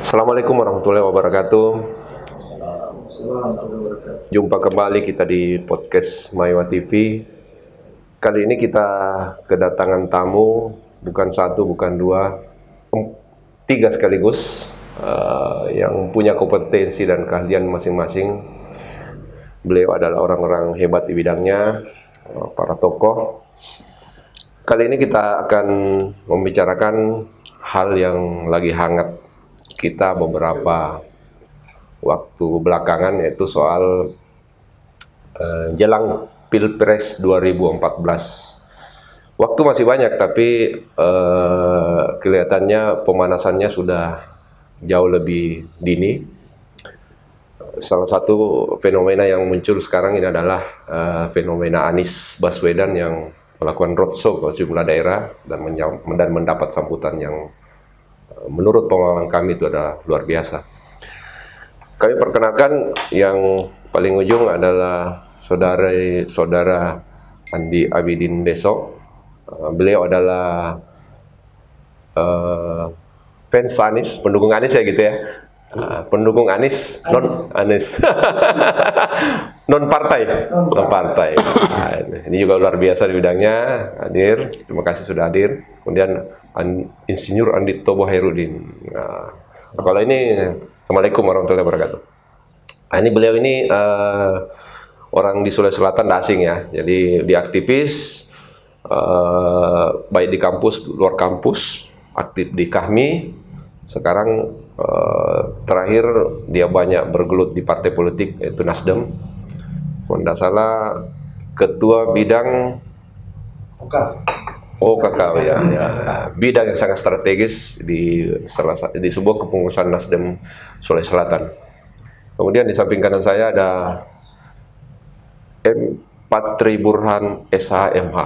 Assalamualaikum warahmatullahi wabarakatuh. Jumpa kembali kita di podcast Maiwa TV. Kali ini kita kedatangan tamu, bukan satu, bukan dua, tiga sekaligus, yang punya kompetensi dan keahlian masing-masing. Beliau adalah orang-orang hebat di bidangnya, para tokoh. Kali ini kita akan membicarakan hal yang lagi hangat kita beberapa waktu belakangan, yaitu soal jelang Pilpres 2014. Waktu masih banyak, tapi kelihatannya pemanasannya sudah jauh lebih dini. Salah satu fenomena yang muncul sekarang ini adalah fenomena Anies Baswedan yang melakukan roadshow ke sejumlah daerah dan mendapat sambutan yang menurut pemahaman kami itu adalah luar biasa. Kami perkenalkan yang paling ujung adalah saudara Andi Abidin Deso. Beliau adalah fans Anies, pendukung Anies ya gitu ya. Pendukung Anies, non Anies. non partai. Nah, ini juga luar biasa di bidangnya, hadir. Terima kasih sudah hadir. Kemudian Insinyur Andi Tobo Hairudin. Nah, kalau ini, Assalamualaikum warahmatullahi wabarakatuh. Nah, ini beliau ini orang di Sulawesi Selatan, asing ya. Jadi dia aktivis, baik di kampus, luar kampus, aktif di KAHMI. Sekarang terakhir dia banyak bergelut di partai politik, yaitu Nasdem. Kalau tidak salah, ketua bidang kakao ya. Bidang yang sangat strategis di sebuah kepengurusan Nasdem Sulawesi Selatan. Kemudian di samping kanan saya ada Patri Burhan SH MH.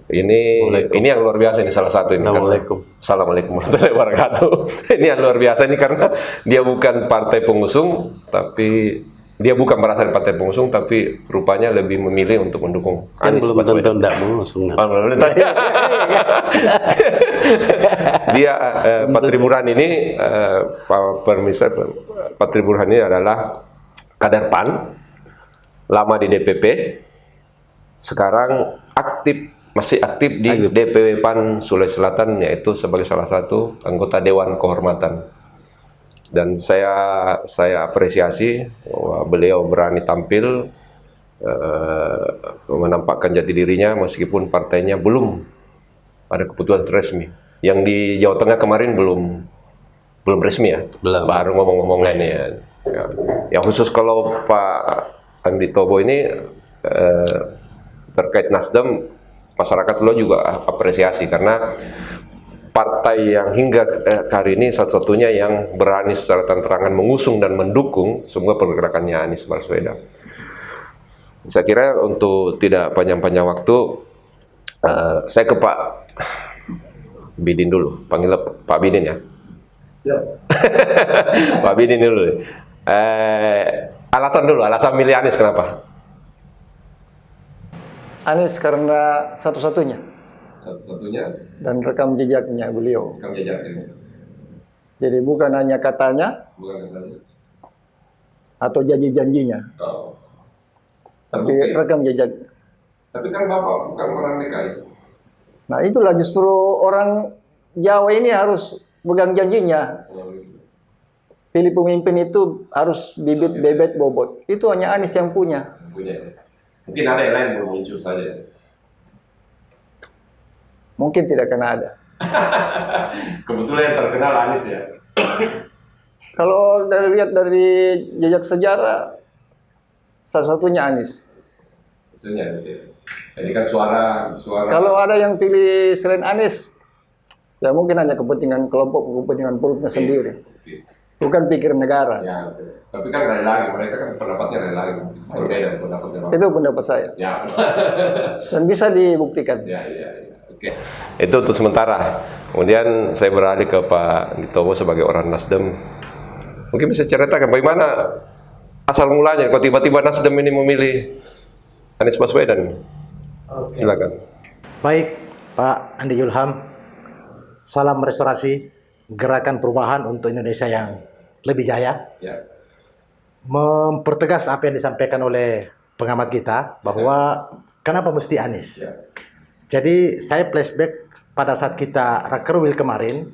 Ini yang luar biasa, ini salah satu ini. Assalamualaikum warahmatullahi wabarakatuh. Ini yang luar biasa ini karena dia bukan partai pengusung, tapi dia bukan berasal dari partai pengusung, tapi rupanya lebih memilih untuk mendukung Anies Baswedan. Belum tentu tidak mengusung. Dia Patri Burhan ini, pemirsa, Patri Burhan ini adalah kader PAN, lama di DPP, sekarang masih aktif di DPW PAN Sulawesi Selatan, yaitu sebagai salah satu anggota Dewan Kehormatan. Dan saya apresiasi bahwa beliau berani tampil, menampakkan jati dirinya meskipun partainya belum ada keputusan resmi. Yang di Jawa Tengah kemarin belum resmi ya, baru ngomong-ngomong ini ya. Yang khusus kalau Pak Andi Tobo ini terkait Nasdem, masyarakat lo juga apresiasi karena partai yang hingga hari ini satu-satunya yang berani secara terang-terangan mengusung dan mendukung semua pergerakannya Anies Baswedan. Saya kira untuk tidak panjang-panjang waktu, saya ke Pak Bidin dulu, panggil Pak Bidin ya. Siap. Pak Bidin dulu. Alasan milih Anies kenapa? Anies karena satu-satunya dan rekam jejaknya beliau. Jadi bukan hanya katanya, atau janji-janjinya, tapi rekam jejak. Tapi kan Bapak bukan orang DKI. Nah itulah justru orang Jawa ini harus pegang janjinya. Pilih pemimpin itu harus bibit, bebet, bobot. Itu hanya Anies yang punya. Mungkin ada yang lain belum muncul saja. Mungkin tidak akan ada. Kebetulan yang terkenal Anies ya. Kalau lihat dari jejak sejarah, salah satunya Anies. Jadi kan suara. Kalau ada yang pilih selain Anies, ya mungkin hanya kepentingan kelompok, kepentingan perutnya sendiri. Bukan pikir negara. Ya, tapi kan lain lagi, mereka kan pendapatnya lain lagi, berbeda pendapatnya. Itu pendapat saya. Ya. Dan bisa dibuktikan. Ya. Oke. Itu untuk sementara. Kemudian saya beralih ke Pak Tobo sebagai orang Nasdem. Mungkin bisa ceritakan bagaimana asal mulanya kok tiba-tiba Nasdem ini memilih Anies Baswedan. Silakan. Baik, Pak Andi Yulham. Salam restorasi gerakan perubahan untuk Indonesia yang lebih jaya, Ya. mempertegas apa yang disampaikan oleh pengamat kita bahwa kenapa mesti Anies. Ya. Jadi saya flashback pada saat kita Rakerwil kemarin,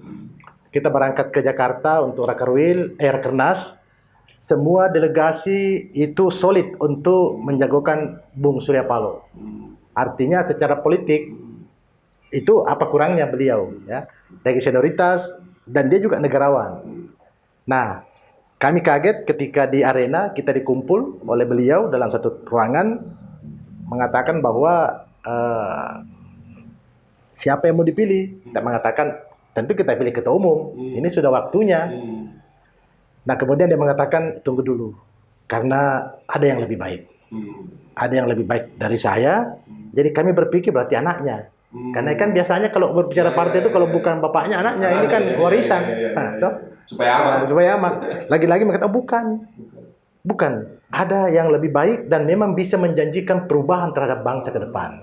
kita berangkat ke Jakarta untuk Rakernas, semua delegasi itu solid untuk menjagokan Bung Surya Paloh. Artinya secara politik itu apa kurangnya beliau, ya, dari senioritas dan dia juga negarawan. Nah, kami kaget ketika di arena kita dikumpul oleh beliau dalam satu ruangan mengatakan bahwa siapa yang mau dipilih. Kita mengatakan tentu kita pilih ketua umum. Ini sudah waktunya. Nah, kemudian dia mengatakan tunggu dulu karena ada yang lebih baik. Ada yang lebih baik dari saya. Jadi kami berpikir berarti anaknya. Karena kan biasanya kalau berbicara partai itu kalau bukan bapaknya anaknya, ini kan warisan. Nah, toh? Supaya aman. Supaya aman. Lagi-lagi mereka bukan. Ada yang lebih baik dan memang bisa menjanjikan perubahan terhadap bangsa ke depan.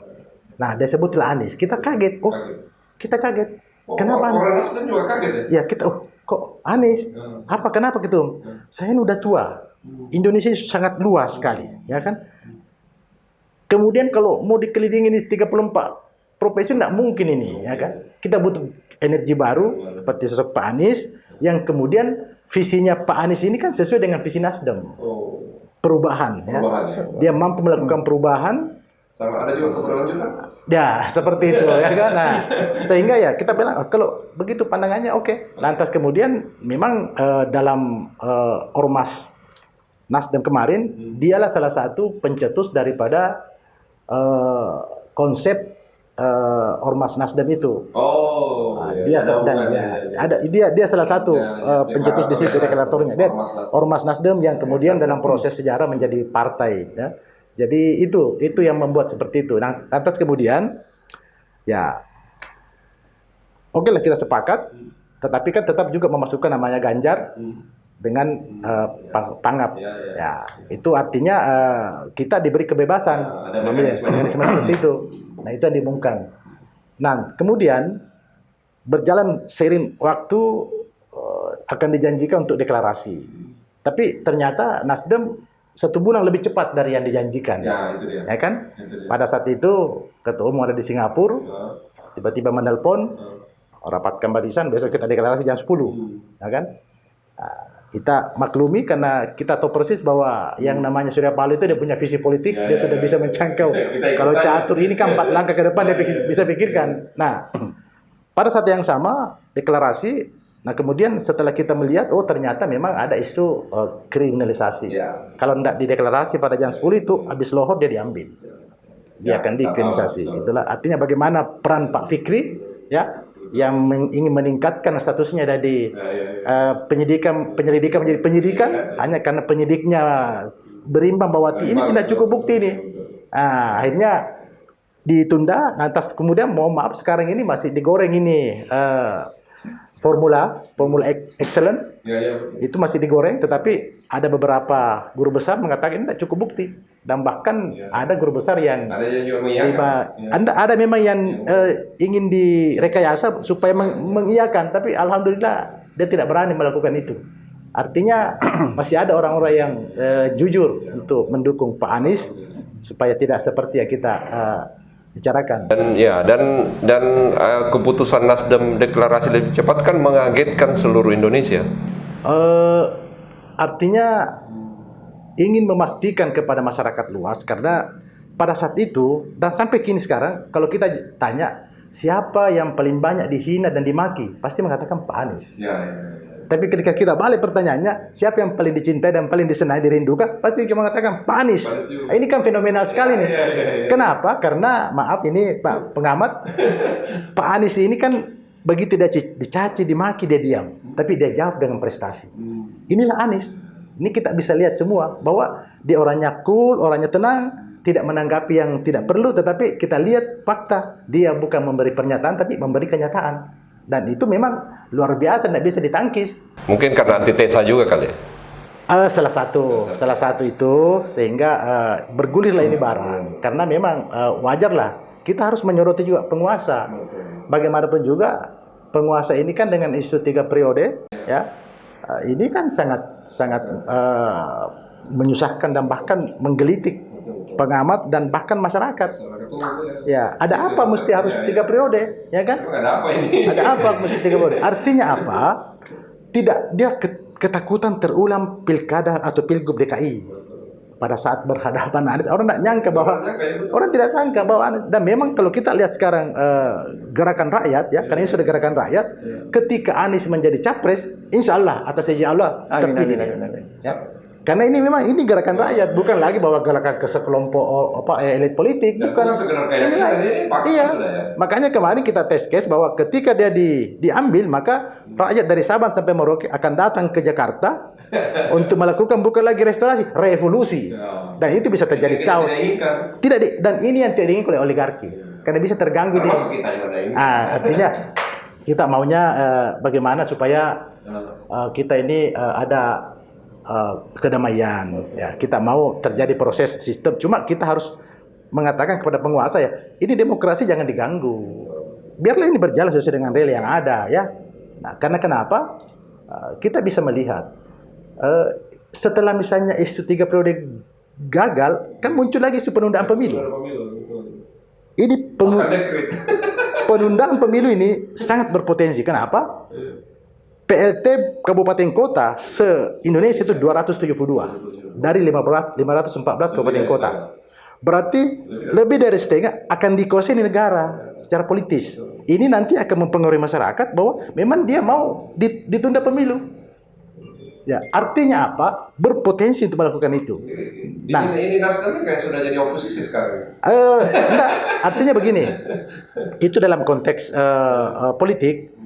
Nah, dia sebutlah Anies. Kita kaget. Kita kaget. Kenapa Anies? Orang Nasdem juga kaget ya? Ya, kita kok Anies? Kenapa gitu? Saya ini udah tua. Indonesia sangat luas sekali, ya kan? Kemudian kalau mau dikelilingi ini 34 profesi nggak mungkin ini, ya kan? Kita butuh energi baru seperti sosok Pak Anies yang kemudian visinya Pak Anies ini kan sesuai dengan visi Nasdem. Perubahan, ya. Dia mampu melakukan perubahan. Sama ada juga keberlanjutan. Ya, seperti itu, ya kan? Nah, sehingga ya kita bilang kalau begitu pandangannya oke. Lantas kemudian memang dalam Ormas Nasdem kemarin dialah salah satu pencetus daripada konsep Ormas Nasdem itu. Dia dia salah satu pencetus di situ deklaratornya. Dia Ormas Nasdem yang kemudian dalam proses sejarah menjadi partai, ya. Jadi itu yang membuat seperti itu. Nah, atas kemudian ya oke lah kita sepakat, tetapi kan tetap juga memasukkan namanya Ganjar dengan Pangap. Ya, itu artinya kita diberi kebebasan memilih mekanisme seperti itu. Nah, itu yang diumumkan. Nah, kemudian berjalan seiring waktu akan dijanjikan untuk deklarasi. Tapi ternyata Nasdem 1 bulan lebih cepat dari yang dijanjikan. Ya, itu dia. Ya kan? Pada saat itu ketua umum ada di Singapura, tiba-tiba menelpon, rapatkan barisan, besok kita deklarasi jam 10. Ya kan? Kita maklumi karena kita tahu persis bahwa yang namanya Surya Paloh itu dia punya visi politik, dia sudah bisa menjangkau. Kalau catur ini kan 4 langkah ke depan dia bisa pikirkan. Nah, pada saat yang sama deklarasi. Nah, kemudian setelah kita melihat, ternyata memang ada isu kriminalisasi. Kalau tidak dideklarasi pada jam 10 itu habis lohor dia diambil, dia akan dikriminalisasi. Itulah artinya bagaimana peran Pak Fikri, ya, yang ingin meningkatkan statusnya dari penyelidikan menjadi penyidikan hanya karena penyidiknya berimbang bahwa ini tidak cukup bukti ini. Nah, akhirnya ditunda. Lantas kemudian mohon maaf sekarang ini masih digoreng ini formula excellent itu masih digoreng, tetapi ada beberapa guru besar mengatakan tidak cukup bukti dan bahkan ada guru besar yang ada memang yang ingin direkayasa supaya mengiyakan, tapi alhamdulillah dia tidak berani melakukan itu. Artinya masih ada orang-orang yang jujur untuk mendukung Pak Anies supaya tidak seperti yang kita bicarakan. Dan keputusan Nasdem deklarasi lebih cepat kan mengagetkan seluruh Indonesia. Artinya ingin memastikan kepada masyarakat luas, karena pada saat itu dan sampai kini sekarang kalau kita tanya siapa yang paling banyak dihina dan dimaki, pasti mengatakan Pak Anies. Tapi ketika kita balik pertanyaannya, siapa yang paling dicintai dan paling disenangi dirindukan, pasti cuma mengatakan Pak Anies. Ini kan fenomenal sekali nih. Kenapa? Karena maaf ini Pak pengamat, Pak Anies ini kan begitu dia dicaci, dimaki, dia diam. Tapi dia jawab dengan prestasi. Inilah Anies. Ini kita bisa lihat semua bahwa dia orangnya cool, orangnya tenang, tidak menanggapi yang tidak perlu, tetapi kita lihat fakta. Dia bukan memberi pernyataan, tapi memberi kenyataan. Dan itu memang luar biasa, tidak bisa ditangkis. Mungkin karena antitesa juga kali ya? Salah satu itu, sehingga bergulirlah ini barang. Karena memang wajarlah, kita harus menyoroti juga penguasa. Bagaimanapun juga, penguasa ini kan dengan isu 3 periode, ya, ini kan sangat menyusahkan dan bahkan menggelitik pengamat dan bahkan masyarakat. Ya, ada apa mesti harus 3 periode, ya kan? Ada apa ini? Ada apa mesti 3 periode? Artinya apa? Tidak, dia ketakutan terulang pilkada atau pilgub DKI. Pada saat berhadapan Anies, orang tidak nyangka bahwa orang tidak sangka bahwa Anies, dan memang kalau kita lihat sekarang gerakan rakyat, ya, karena ini sudah gerakan rakyat, ketika Anies menjadi capres, insya Allah atas izin Allah terpilih. Ya. Karena ini memang ini gerakan rakyat, bukan lagi bahwa gerakan sekelompok elit politik, bukan. Iya. Makanya kemarin kita test case bahwa ketika dia diambil, maka rakyat dari Sabang sampai Merauke akan datang ke Jakarta untuk melakukan bukan lagi restorasi, revolusi. Dan itu bisa terjadi chaos. Dan ini yang tidak diinginkan oleh oligarki. Karena bisa terganggu di. Artinya kita maunya bagaimana supaya kita ini ada kedamaian, ya. Kita mau terjadi proses sistem, cuma kita harus mengatakan kepada penguasa, ya, ini demokrasi jangan diganggu, biarlah ini berjalan sesuai dengan rel yang ada, ya. Nah, karena kenapa kita bisa melihat setelah misalnya isu 3 periode gagal, kan muncul lagi isu penundaan pemilu. Ini penundaan pemilu ini sangat berpotensi. Kenapa? PLT kabupaten kota se-Indonesia itu 272 dari 514 kabupaten kota. Berarti lebih dari setengah akan dikuasai negara secara politis. Ini nanti akan mempengaruhi masyarakat bahwa memang dia mau ditunda pemilu. Ya, artinya apa? Berpotensi untuk melakukan itu. Nah, ini Nasdem kayak sudah jadi oposisi sekarang. Enggak, artinya begini. Itu dalam konteks politik.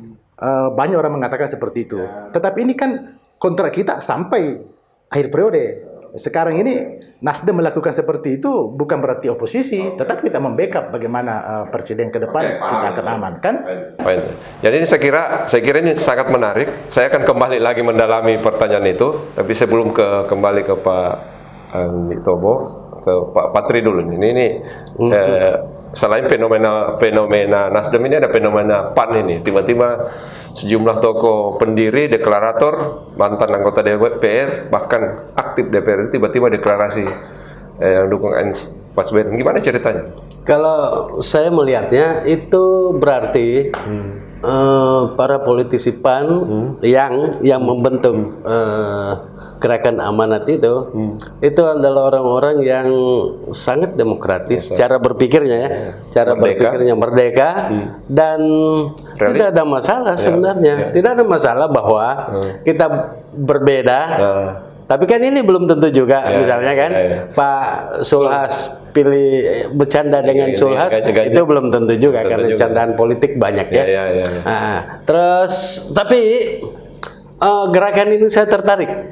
Banyak orang mengatakan seperti itu. Tetapi ini kan kontrak kita sampai akhir periode. Sekarang ini Nasdem melakukan seperti itu bukan berarti oposisi, tetapi kita membackup bagaimana presiden ke depan kita akan amankan. Jadi ini saya kira ini sangat menarik. Saya akan kembali lagi mendalami pertanyaan itu, tapi sebelum kembali ke Pak Tobo, ke Pak Patri dulu. Ini selain fenomena Nasdem ini ada fenomena PAN ini. Tiba-tiba sejumlah tokoh pendiri, deklarator, mantan anggota DPR, bahkan aktif DPR tiba-tiba deklarasi yang dukung Anies Baswedan. Gimana ceritanya? Kalau saya melihatnya itu berarti para politisi PAN yang membentuk gerakan amanat itu adalah orang-orang yang sangat demokratis cara berpikirnya, ya, cara berpikirnya merdeka dan tidak ada masalah sebenarnya, tidak ada masalah bahwa kita berbeda. Tapi kan ini belum tentu juga, misalnya kan Pak Sulhas pilih bercanda dengan Sulhas itu belum tentu juga karena candaan politik banyak, ya. Terus tapi gerakan ini saya tertarik.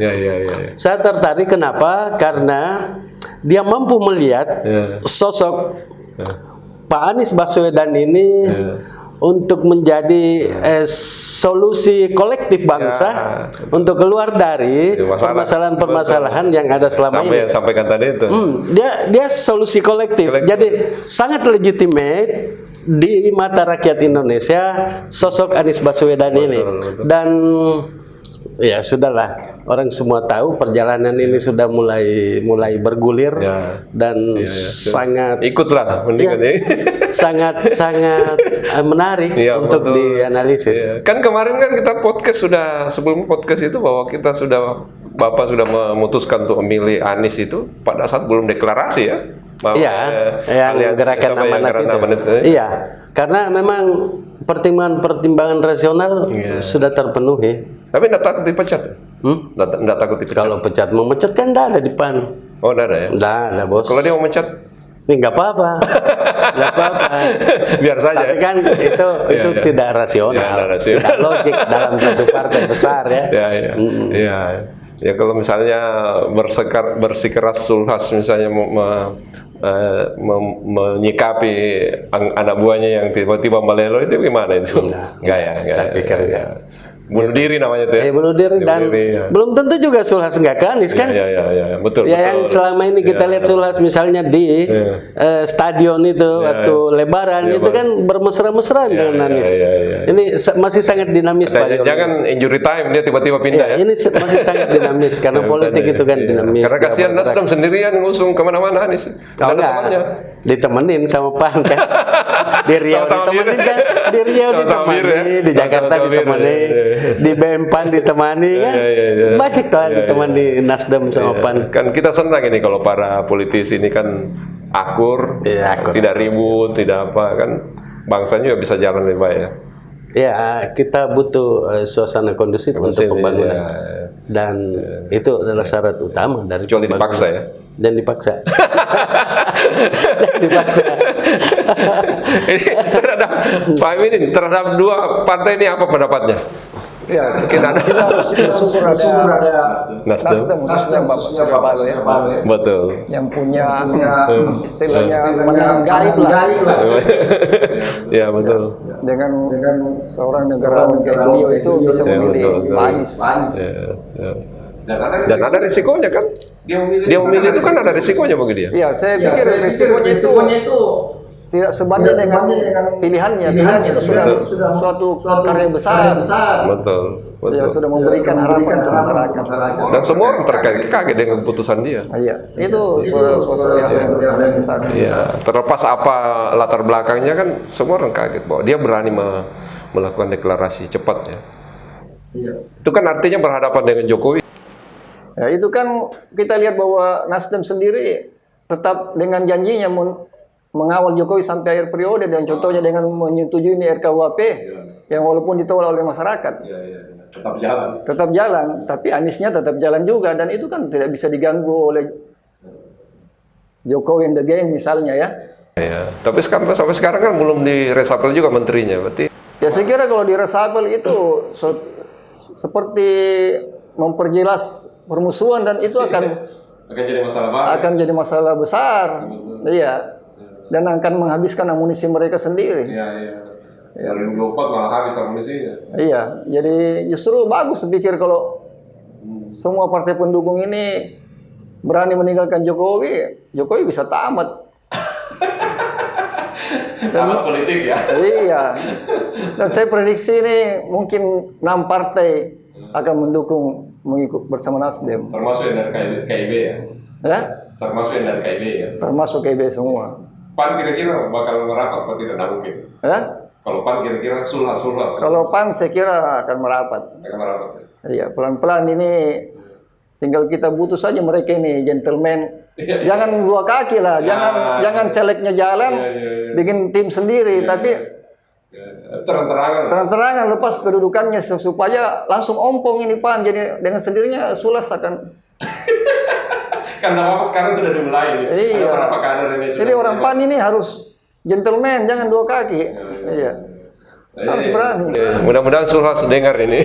Saya tertarik kenapa? Karena dia mampu melihat sosok Pak Anies Baswedan ini untuk menjadi solusi kolektif bangsa untuk keluar dari permasalahan-permasalahan yang ada selama ini. Yang sampaikan tadi itu. Dia solusi kolektif. Jadi sangat legitimate di mata rakyat Indonesia sosok Anies Baswedan ini. Dan ya sudahlah, orang semua tahu perjalanan ini sudah mulai bergulir dan sangat ikutlah sangat menarik untuk dianalisis. Kan kemarin kan kita podcast sebelum podcast itu bahwa Bapak sudah memutuskan untuk memilih Anies itu pada saat belum deklarasi, ya. Yang gerakan amanat itu. Iya, karena memang pertimbangan rasional sudah terpenuhi. Tapi tidak takut dipecat? Tidak takut dipecat? Kalau memecat kan tidak ada di PAN. Oh, tidak ada, ya? Tidak ada, bos. Kalau dia mau mecat? Nggak apa-apa. Nggak apa-apa. Biar saja. Tapi kan itu tidak rasional. Tidak logik dalam satu partai besar, ya. Ya, kalau misalnya bersikeras Sulhas misalnya menyikapi anak buahnya yang tiba-tiba melelo itu gimana itu? Saya pikir Bunuh diri namanya tuh ya. Bunuh diri dan ya. belum tentu juga Sulhas nggak ke Anies kan? Iya, betul. Ya yang betul. selama ini kita lihat Sulhas misalnya di stadion itu waktu Lebaran itu kan bermesra-mesraan dengan Anies. Ini masih sangat dinamis Pak Yoli. Jangan injury time dia tiba-tiba pindah ya. Ini masih sangat dinamis karena politik itu kan dinamis. Karena kasihan Nasdem sendirian ngusung kemana-mana Anies. Oh enggak, ditemenin sama PAN kan. Di Riau ditemenin kan, di Riau ditemani, di Jakarta ditemani, di BM-PAN ditemani kan. Banyak kan ditemani Nasdem sama PAN. Kan kita senang ini kalau para politisi ini kan akur, tidak ribut, tidak apa kan. Bangsanya juga bisa jalan lebih baik ya. Ya, kita butuh suasana kondusif untuk pembangunan. Dan itu adalah syarat utama dari kecuali dipaksa ya. Dan dipaksa. Dan dipaksa. Ini terhadap Pak Amin, terhadap dua partai ini apa pendapatnya? Ya, Kita harus bersyukur ada Nasdem. khususnya Bapak Surya Paloh ya. Betul. Yang punya istilahnya menang gaib lah. Ya betul. Dengan seorang negarawan kayak beliau itu bisa memilih Pak Anies. Ya. Dan ada risikonya kan? Dia memilih itu kan ada risikonya bagi dia. Iya, saya pikir risikonya itu tidak sebanding dengan pilihannya. Pilihannya itu sudah suatu karya besar. Betul. Ya, sudah memberikan harapan untuk masyarakat. Dan semua orang kaget dengan keputusan dia. Iya, itu suatu yang besar. Iya, terlepas apa latar belakangnya kan semua orang kaget bahwa dia berani melakukan deklarasi cepat ya. Iya. Itu kan artinya berhadapan dengan Jokowi. Ya, itu kan kita lihat bahwa Nasdem sendiri tetap dengan janjinya mengawal Jokowi sampai akhir periode, dan contohnya dengan menyetujui ini RKUHP yang walaupun ditolak oleh masyarakat. Tetap jalan, tapi Aniesnya tetap jalan juga, dan itu kan tidak bisa diganggu oleh Jokowi and the gang misalnya ya. Ya, tapi sampai sekarang kan belum di reshuffle juga menterinya, berarti. Ya saya kira kalau di reshuffle itu seperti memperjelas permusuhan, dan itu akan jadi masalah besar. Iya. Dan akan menghabiskan amunisi mereka sendiri. Iya. 2024 malah habis amunisinya. Iya, jadi justru bagus pikir kalau semua partai pendukung ini berani meninggalkan Jokowi, Jokowi bisa tamat. Tamat politik ya. Iya. Dan saya prediksi ini mungkin 6 partai akan mendukung mengikut bersama Nasdem. Termasuk yang dari KIB ya. Ya? Termasuk yang dari KIB ya. Termasuk KB semua. PAN kira-kira bakal merapat atau tidak mungkin? Ya? Kalau PAN kira-kira sulhas. Kalau PAN saya kira akan merapat. Iya, pelan-pelan ini tinggal kita butuh saja mereka ini gentleman. Jangan dua kaki lah, jangan calegnya jalan, bikin tim sendiri, tapi terang-terangan lepas kedudukannya supaya langsung ompong ini PAN, jadi dengan sendirinya Sulas akan. Karena apa sekarang sudah dimulai. Iya. Ada beberapa kader ini sudah. Jadi orang PAN ini harus gentleman, jangan dua kaki. Iya. Harus berani. Mudah-mudahan Sulhas dengar ini.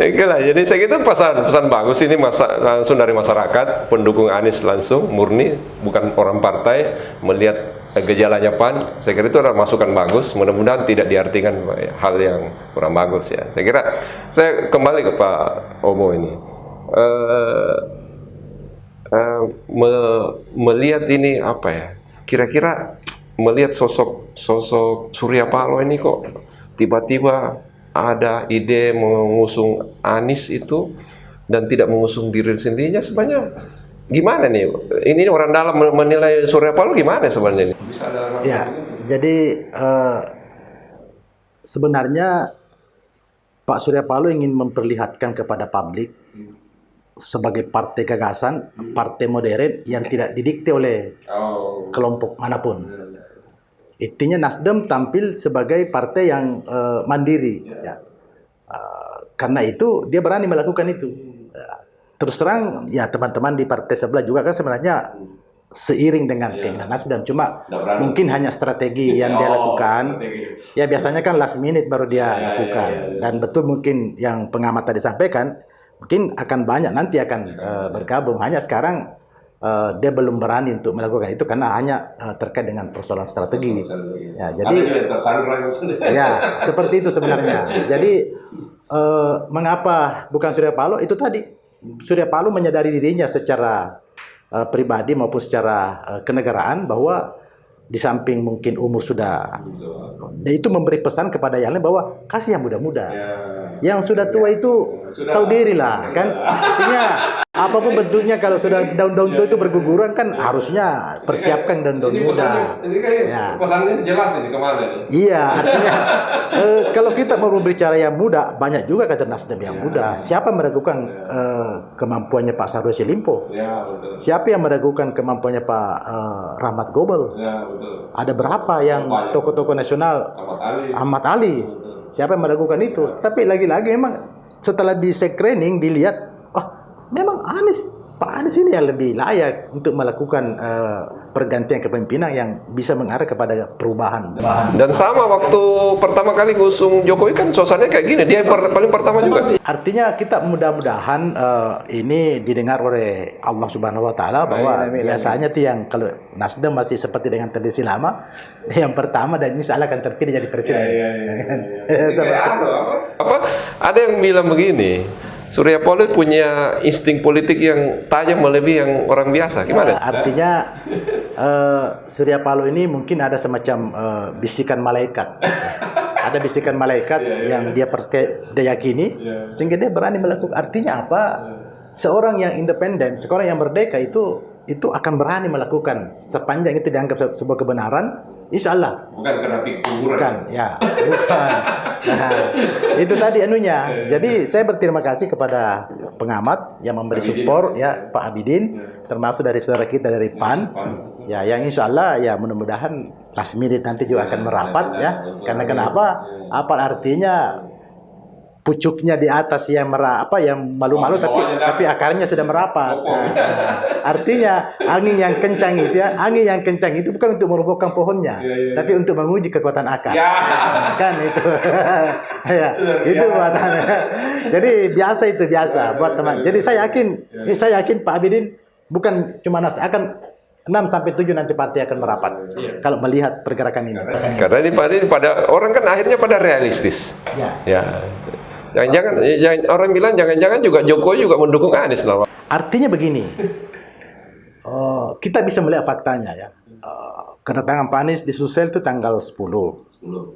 Oke lah, jadi saya kira pesan bagus ini langsung dari masyarakat, pendukung Anies langsung, murni, bukan orang partai, melihat gejalanya PAN. Saya kira itu adalah masukan bagus, mudah-mudahan tidak diartikan hal yang kurang bagus ya. Saya kira, saya kembali ke Pak Omo ini. Melihat ini apa ya, kira-kira melihat sosok Surya Paloh ini kok tiba-tiba ada ide mengusung Anies itu dan tidak mengusung diri sendirinya, sebenarnya gimana nih? Ini orang dalam menilai Surya Paloh gimana sebenarnya? Ya, jadi sebenarnya Pak Surya Paloh ingin memperlihatkan kepada publik sebagai partai gagasan, partai modern yang tidak didikte oleh kelompok manapun. Intinya Nasdem tampil sebagai partai yang mandiri. Ya. Karena itu dia berani melakukan itu. Terus terang, ya teman-teman di partai sebelah juga kan sebenarnya seiring dengan keinginan Nasdem. Cuma mungkin hanya strategi yang dia lakukan. Ya biasanya kan last minute baru dia lakukan. Dan betul mungkin yang pengamat tadi sampaikan, mungkin akan banyak nanti akan bergabung. Hanya sekarang dia belum berani untuk melakukan itu karena hanya terkait dengan persoalan strategi. Ya, jadi ya seperti itu sebenarnya. Jadi mengapa bukan Surya Paloh itu tadi? Surya Paloh menyadari dirinya secara pribadi maupun secara kenegaraan bahwa di samping mungkin umur sudah, dia itu memberi pesan kepada yang lain bahwa kasih yang muda-muda. Yang sudah tua itu tahu diri lah, kan? Artinya apapun bentuknya kalau sudah daun-daun tua itu berguguran kan harusnya persiapkan daun-daun muda. Ya. Pesannya jelas ini kemana nih? Iya, artinya kalau kita mau berbicara yang muda, banyak juga kader Nasdem yang muda. Siapa meragukan kemampuannya Pak Syahrul Yassin Limpo? Ya, betul. Siapa yang meragukan kemampuannya Pak Rahmat Gobel? Ya, betul. Ada berapa yang tokoh-tokoh nasional? Ahmad Ali. Siapa yang meragukan itu? Tapi lagi-lagi memang setelah di screening dilihat, oh memang Pak Anies ini yang lebih layak untuk melakukan pergantian kepemimpinan yang bisa mengarah kepada perubahan. Dan sama waktu pertama kali ngusung Jokowi kan suasananya kayak gini. Dia yang paling pertama juga. Artinya kita mudah-mudahan ini didengar oleh Allah Subhanahu Wa Taala bahwa biasanya tuh yang kalau Nasdem masih seperti dengan tradisi lama, yang pertama dan insya Allah akan terpilih jadi presiden. Ada yang bilang begini, Surya Paloh punya insting politik yang tajam melebihi yang orang biasa. Gimana? Artinya Surya Paloh ini mungkin ada semacam bisikan malaikat. Ada bisikan malaikat yang dia yakini sehingga dia berani melakukan. Artinya apa? Seorang yang independen, seorang yang merdeka itu akan berani melakukan sepanjang itu dianggap sebuah kebenaran. Insya Allah. Bukan karena kuburan. Bukan, ya, bukan. Nah, itu tadi anunya. Jadi saya berterima kasih kepada pengamat yang memberi support ya Pak Abidin, termasuk dari saudara kita dari PAN. Ya, yang insya Allah ya mudah-mudahan last minute nanti juga akan merapat ya. Karena kenapa? Apa artinya? Pucuknya di atas yang yang malu-malu tapi akarnya sudah merapat. Artinya angin yang kencang itu bukan untuk merobohkan pohonnya, tapi untuk menguji kekuatan akar. Kan itu. Ya, itu buatannya. Jadi biasa buat teman. Jadi saya yakin Pak Abidin bukan cuma akan 6 sampai 7 nanti partai akan merapat. Kalau melihat pergerakan ini. Karena ini pada orang kan akhirnya pada realistis. Ya. Jangan orang bilang jangan-jangan juga Jokowi juga mendukung Anies lah. Artinya begini, kita bisa melihat faktanya ya. Kedatangan Pak Anies di Sulsel itu tanggal 10.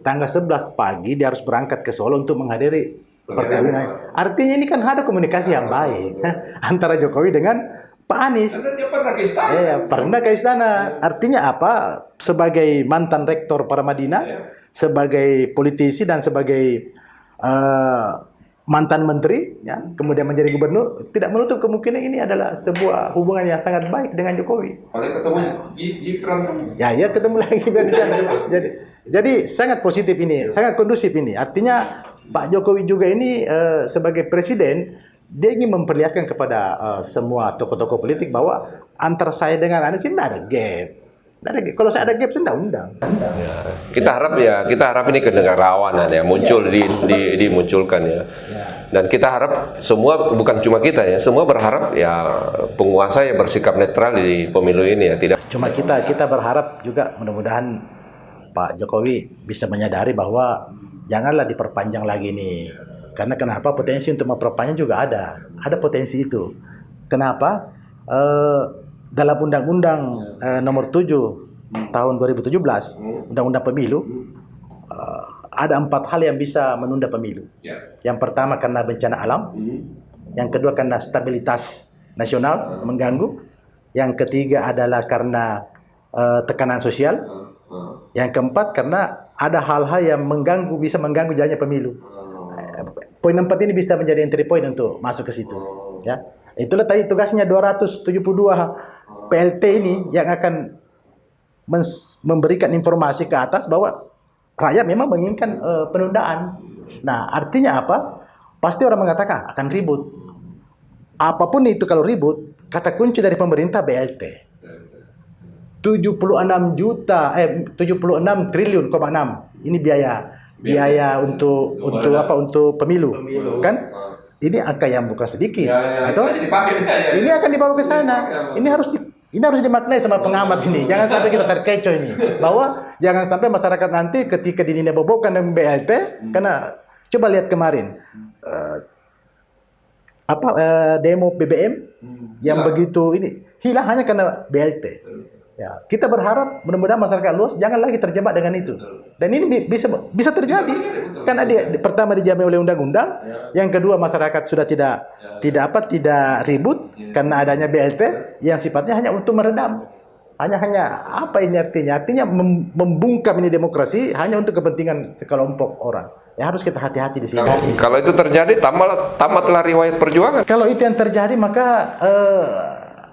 Tanggal 11 pagi dia harus berangkat ke Solo untuk menghadiri perkawinan. Artinya ini kan ada komunikasi yang baik antara Jokowi dengan Pak Anies. Karena dia pernah ke istana. Ya, pernah ke istana. Artinya apa? Sebagai mantan rektor Paramadina, sebagai politisi dan sebagai mantan menteri, ya, kemudian menjadi gubernur, tidak menutup kemungkinan ini adalah sebuah hubungan yang sangat baik dengan Jokowi. Paling ketemu Gibran. Ya, ketemu lagi Gibran. Jadi sangat positif ini, sangat kondusif ini. Artinya Pak Jokowi juga ini sebagai presiden, dia ingin memperlihatkan kepada semua tokoh-tokoh politik bahwa antara saya dengan Anies ini ada gap. Kalau saya ada gap, saya tidak undang. Ya, kita harap ini kenegarawanan ya muncul dimunculkan ya. Dan kita harap semua, bukan cuma kita ya, semua berharap ya penguasa yang bersikap netral di pemilu ini ya, tidak. Cuma kita berharap juga mudah-mudahan Pak Jokowi bisa menyadari bahwa janganlah diperpanjang lagi nih. Karena kenapa? Potensi untuk memperpanjang juga ada potensi itu. Kenapa? Dalam Undang-Undang Nomor 7 tahun 2017, Undang-Undang Pemilu, ada 4 hal yang bisa menunda pemilu. Yang pertama karena bencana alam, yang kedua karena stabilitas nasional mengganggu, yang ketiga adalah karena tekanan sosial, yang keempat karena ada hal-hal yang bisa mengganggu jalannya pemilu. Poin 4 ini bisa menjadi entry point untuk masuk ke situ. Ya, itulah tadi tugasnya 272 PLT ini yang akan memberikan informasi ke atas bahwa rakyat memang menginginkan penundaan. Nah, artinya apa? Pasti orang mengatakan akan ribut. Apapun itu kalau ribut, kata kunci dari pemerintah BLT. 76 triliun, 6. Ini biaya untuk pemilu. Kan? Ini angka yang bukan sedikit. Ini akan dibawa ke sana. Ini harus Ini harus dimaknai sama pengamat ini. Jangan sampai kita terkecoh ini. Bahwa jangan sampai masyarakat nanti ketika dinebobokan dengan BLT, karena coba lihat kemarin demo BBM yang begitu ini hilang hanya karena BLT. Ya, kita berharap mudah-mudahan masyarakat luas jangan lagi terjebak dengan itu. Dan ini bisa terjadi. Karena pertama dijamin oleh undang-undang, yang kedua masyarakat sudah tidak ribut karena adanya BLT yang sifatnya hanya untuk meredam. Hanya apa ini artinya? Artinya membungkam ini demokrasi hanya untuk kepentingan sekelompok orang. Ya harus kita hati-hati di sini. Kalau itu terjadi, tamatlah riwayat perjuangan. Kalau itu yang terjadi, maka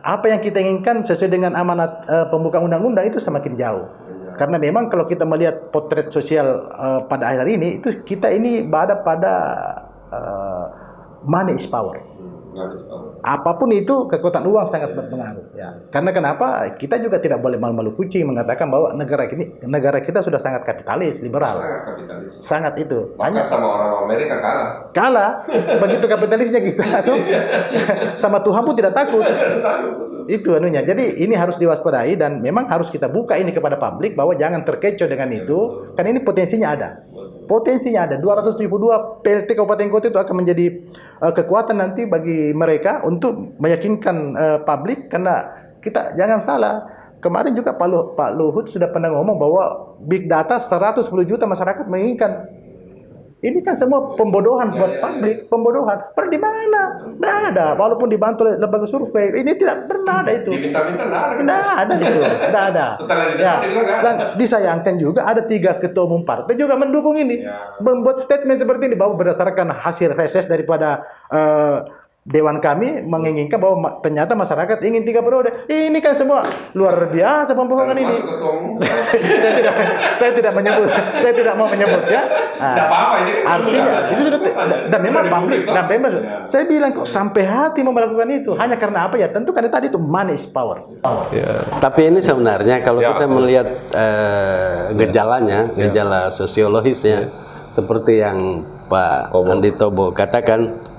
apa yang kita inginkan sesuai dengan amanat pembukaan undang-undang itu semakin jauh. Karena memang kalau kita melihat potret sosial pada akhir ini, itu kita ini berada pada money is power. Apapun itu, kekuatan uang sangat berpengaruh. Ya. Karena kenapa? Kita juga tidak boleh malu-malu kucing mengatakan bahwa negara kita sudah sangat kapitalis, liberal. Sangat kapitalis. Sangat itu. Hanya sama orang Amerika kalah. Begitu kapitalisnya gitu. Sama Tuhan pun tidak takut. Itu anunya. Jadi ini harus diwaspadai dan memang harus kita buka ini kepada publik bahwa jangan terkecoh dengan itu. Karena ini potensinya ada. Potensinya ada. 272 PLT kabupaten kota itu akan menjadi kekuatan nanti bagi mereka untuk meyakinkan publik, karena kita jangan salah. Kemarin juga Pak Luhut sudah pernah ngomong bahwa big data 110 juta masyarakat menginginkan. Ini kan semua pembodohan buat publik, pembodohan. Di mana? Tidak ada. Walaupun dibantu oleh lembaga survei, ini tidak pernah ada itu. Diminta-minta tidak ada itu. Tidak ada. Setelah Dan disayangkan juga ada 3 ketua umum partai juga mendukung ini, membuat statement seperti ini bahwa berdasarkan hasil reses daripada Dewan kami menginginkan bahwa ternyata masyarakat ingin 3 periode. Ini kan semua luar biasa pembohongan ini. Saya tidak menyebut. Saya tidak mau menyebut ya. Tidak apa-apa ini. Artinya itu sudah dan memang publik dan memang saya bilang kok sampai hati mau melakukan itu hanya karena apa ya? Tentu karena tadi itu money is power. Tapi ini sebenarnya kalau kita melihat gejala sosiologisnya seperti yang Pak Andi Tobo katakan,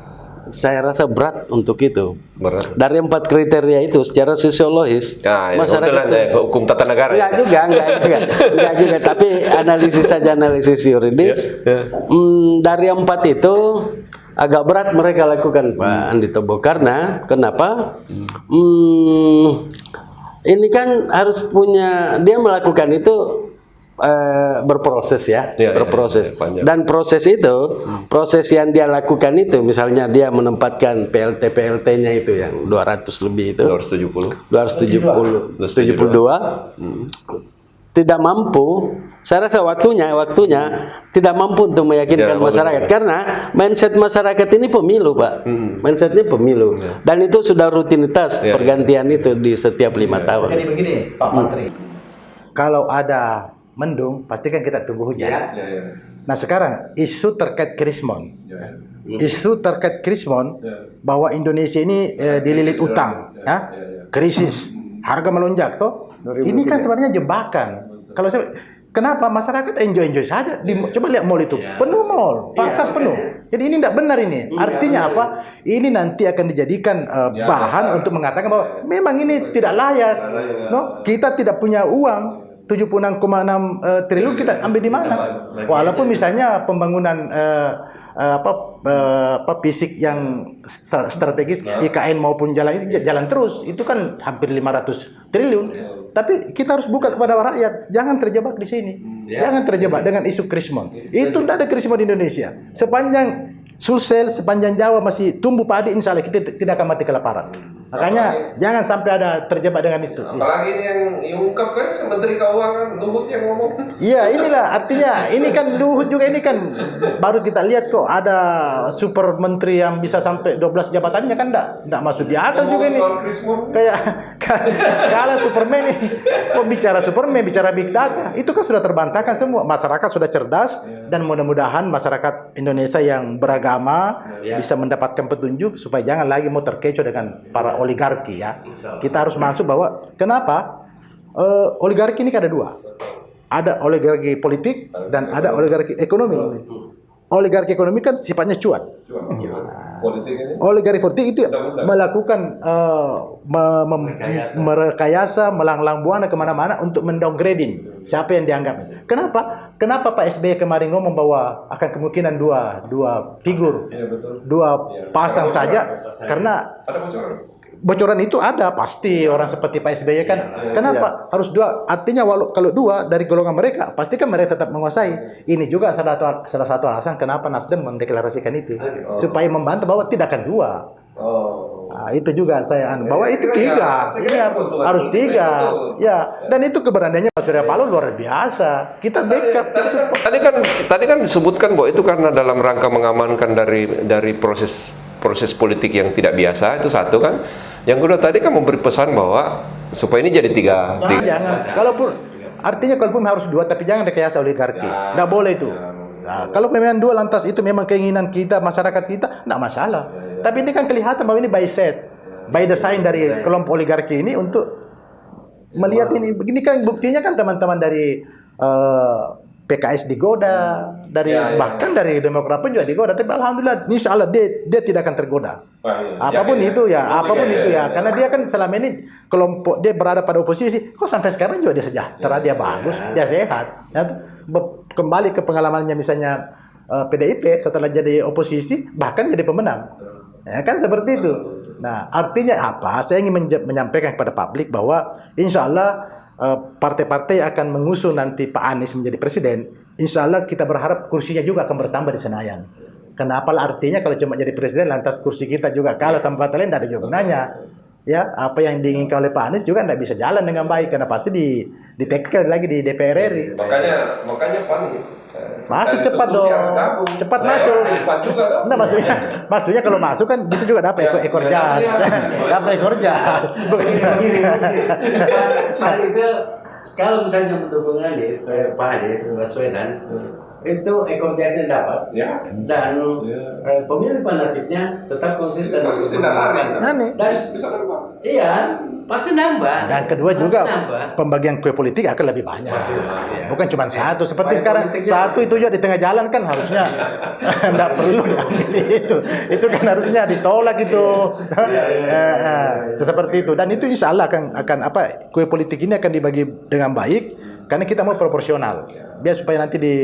saya rasa berat untuk itu. Berat. Dari 4 kriteria itu secara sosiologis masyarakat hukum tata negara. Enggak juga. Tapi analisis yuridis. Dari 4 itu agak berat mereka lakukan Pak Andi Tobo. Karena kenapa? Ini kan harus punya, dia melakukan itu berproses ya, berproses. Dan proses itu, proses yang dia lakukan itu, misalnya dia menempatkan PLT-nya itu yang 200 lebih itu, 272, tidak mampu. Saya rasa waktunya tidak mampu untuk meyakinkan masyarakat, karena mindset masyarakat ini pemilu, Pak. Mindsetnya pemilu, dan itu sudah rutinitas pergantian itu di setiap 5 tahun. Jadi begini, Pak Menteri, kalau ada mendung, pastikan kita tunggu hujan. Nah sekarang isu terkait Krismon, bahwa Indonesia ini dililit utang, krisis, harga melonjak, toh. Ini kan sebenarnya jebakan. Kalau kenapa masyarakat enjoy saja? Coba lihat mall itu penuh, mall, pasar penuh. Jadi ini tidak benar ini. Artinya apa? Ini nanti akan dijadikan bahan untuk mengatakan bahwa memang ini tidak layak. No, kita tidak punya uang. 76,6 triliun kita ambil di mana? Walaupun misalnya pembangunan fisik yang strategis IKN maupun jalan itu jalan terus, itu kan hampir 500 triliun. Tapi kita harus buka kepada rakyat, jangan terjebak di sini. Jangan terjebak dengan isu Krismon. Itu tidak ada Krismon di Indonesia. Sepanjang Sulsel, sepanjang Jawa masih tumbuh padi, insya Allah kita tidak akan mati kelaparan. Makanya jangan sampai ada terjebak dengan itu. Apalagi ini yang diungkapkan Menteri Keuangan Luhut yang ngomong. Iya, inilah artinya ini kan Luhut juga ini kan baru kita lihat kok ada super menteri yang bisa sampai 12 jabatannya kan enggak masuk di akal juga ini. Kayak kalah Superman ini. Kok bicara Superman, bicara big data, itu kan sudah terbantahkan semua. Masyarakat sudah cerdas dan mudah-mudahan masyarakat Indonesia yang beragama bisa mendapatkan petunjuk supaya jangan lagi mau terkecoh dengan para oligarki ya. Kita harus masuk bahwa kenapa oligarki ini ada 2. Ada oligarki politik dan ada oligarki ekonomi. Oligarki ekonomi kan sifatnya cuan. Oligarki politik itu melakukan merekayasa, melanglang buana kemana-mana untuk mendowngrading siapa yang dianggap. Kenapa? Kenapa Pak SBY kemarin ngomong bahwa akan kemungkinan dua figur, dua pasang saja? Karena bocoran itu ada pasti orang seperti Pak SBY kan. Kenapa harus dua? Artinya kalau dua dari golongan mereka, pasti kan mereka tetap menguasai. Ini juga salah satu alasan kenapa Nasdem mendeklarasikan itu, supaya membantah bahwa tidak akan dua. Nah, itu juga saya bahwa itu tiga, ini harus tiga, ya. Dan itu keberaniannya Pak Surya Paloh luar biasa. Kita backup. Tadi kan disebutkan bahwa itu karena dalam rangka mengamankan dari proses politik yang tidak biasa, itu satu kan. Yang kedua tadi kan memberi pesan bahwa supaya ini jadi tiga. Jangan. Kalaupun harus dua, tapi jangan rekayasa oligarki. Nggak boleh itu. Nah, kalau memang dua lantas itu memang keinginan kita, masyarakat kita, nggak masalah. Tapi ini kan kelihatan bahwa ini by design dari kelompok oligarki ini untuk melihat ini. Begini kan buktinya kan teman-teman dari PKS digoda, bahkan dari Demokrat pun juga digoda. Tapi alhamdulillah, insya Allah dia tidak akan tergoda. Apapun itu ya, karena dia kan selama ini kelompok dia berada pada oposisi. Kok sampai sekarang juga dia sejahtera, dia bagus, dia sehat. Ya, kembali ke pengalamannya misalnya PDIP setelah jadi oposisi bahkan jadi pemenang. Ya kan seperti itu. Nah, artinya apa? Saya ingin menyampaikan kepada publik bahwa insya Allah partai-partai akan mengusung nanti Pak Anies menjadi presiden. Insya Allah kita berharap kursinya juga akan bertambah di Senayan. Kenapa? Artinya kalau cuma jadi presiden lantas kursi kita juga kalah sama partai lain, tidak ada juga gunanya. Ya, apa yang diinginkan oleh Pak Anies juga tidak bisa jalan dengan baik karena pasti ditekel lagi di DPR RI. Makanya Pan masuk cepat dong, cepat masuk. Nah, maksudnya kalau masuk kan bisa juga dapat ekor jas, dapat ekor jas. Pan itu kalau misalnya mendukung Anies, Pak Anies Baswedan, itu ekor jasnya dapat, dan pemilih fanatiknya tetap konsisten. Dan iya, pasti nambah. Dan kedua juga pembagian kue politik akan lebih banyak. Bukan cuma satu. Seperti sekarang satu itu juga di tengah jalan kan harusnya tidak perlu itu. Itu kan harusnya ditolak itu. Seperti itu. Dan itu insya Allah akan kue politik ini akan dibagi dengan baik karena kita mau proporsional. Biar supaya nanti di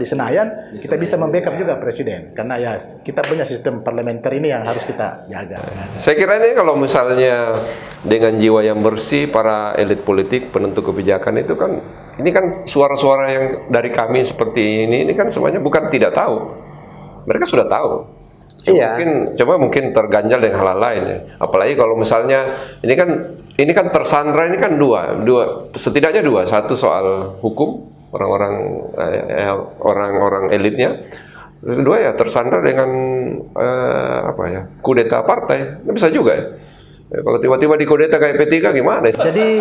Senayan kita bisa membackup juga presiden karena ya kita punya sistem parlementer ini yang harus kita jaga. Saya kira ini kalau misalnya dengan jiwa yang bersih para elit politik penentu kebijakan itu kan ini kan suara-suara yang dari kami seperti ini kan semuanya bukan tidak tahu, mereka sudah tahu. Mungkin terganjal dengan hal-hal lain ya. Apalagi kalau misalnya ini kan tersandra ini kan dua setidaknya dua, satu soal hukum orang-orang elitnya, kedua ya tersandra dengan kudeta partai, bisa juga ya. Kalau tiba-tiba dikudeta kayak P3 gimana? Jadi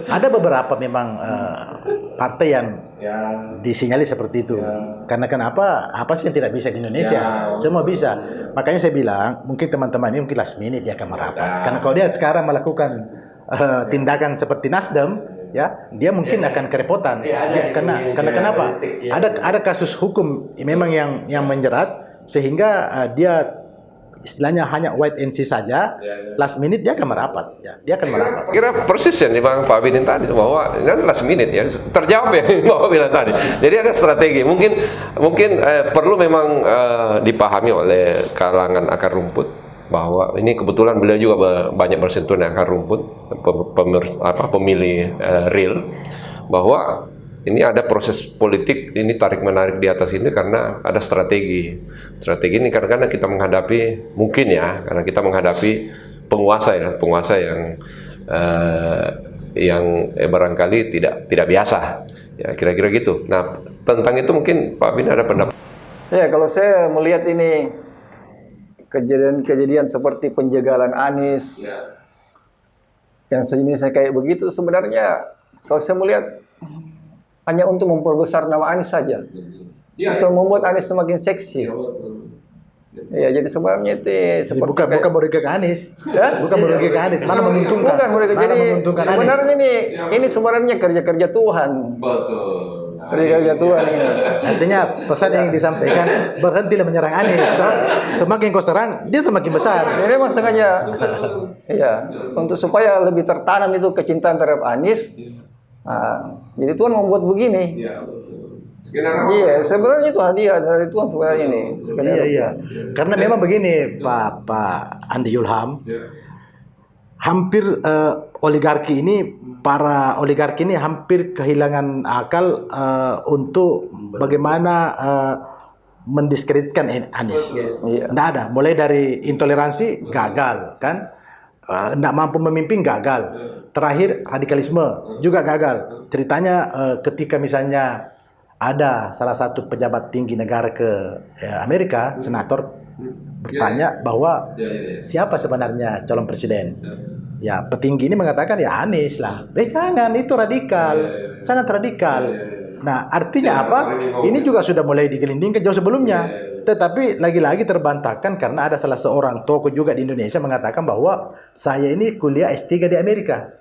ada beberapa memang partai yang disinyalir seperti itu. Karena kenapa? Apa sih yang tidak bisa di Indonesia? Semua bisa. Makanya saya bilang mungkin teman-teman ini mungkin last minute dia akan merapat. Karena kalau dia sekarang melakukan tindakan seperti Nasdem, ya dia mungkin akan kerepotan. Karena kenapa? Ada kasus hukum memang yang menjerat sehingga dia istilahnya hanya wait and see saja, last minute dia akan merapat. Ya, dia akan merapat. Kira persis yang Bang Pak Binin tadi bahwa ini last minute ya, terjawab ya Bapak bilang tadi. Jadi ada strategi. Mungkin perlu memang dipahami oleh kalangan akar rumput bahwa ini kebetulan beliau juga banyak bersentuh dengan akar rumput, pemilih real, bahwa ini ada proses politik, ini tarik-menarik di atas ini karena ada strategi. Strategi ini karena kita menghadapi, mungkin ya, karena kita menghadapi penguasa yang barangkali tidak biasa. Ya, kira-kira gitu. Nah, tentang itu mungkin Pak Bin ada pendapat. Ya, kalau saya melihat ini kejadian-kejadian seperti penjagalan Anies, yang sejenisnya kayak begitu, sebenarnya kalau saya melihat hanya untuk memperbesar nama Anies saja, untuk membuat Anies semakin seksi. Ya, jadi sebenarnya itu seperti bukan merugikan Anies, bukan merugikan Anies, mana menguntungkan. Bukan merugikan. Jadi sebenarnya ini sebenarnya kerja-kerja Tuhan. Betul. Radikal jatuhan ini. Artinya pesan yang disampaikan, berhentilah menyerang Anies. Semakin kau serang, dia semakin besar. Ini memang sengaja, iya, untuk supaya lebih tertanam itu kecintaan terhadap Anies. Nah, jadi Tuhan membuat begini. Iya, sebenarnya itu hadiah dari Tuhan sebenarnya ini. Iya. Karena memang begini, Pak Andi Yulham, hampir oligarki ini, para oligarki ini hampir kehilangan akal untuk bagaimana mendiskreditkan Anies. Iya. Nggak ada, mulai dari intoleransi gagal, kan? Nggak mampu memimpin gagal. Terakhir radikalisme juga gagal. Ceritanya ketika misalnya ada salah satu pejabat tinggi negara ke Amerika, senator bertanya bahwa siapa sebenarnya calon presiden. Ya, petinggi ini mengatakan ya Anies lah. Jangan, itu radikal, sangat radikal. Nah, artinya apa? Ini juga sudah mulai digelindingkan jauh sebelumnya. Tetapi lagi-lagi terbantahkan karena ada salah seorang tokoh juga di Indonesia mengatakan bahwa saya ini kuliah S3 di Amerika.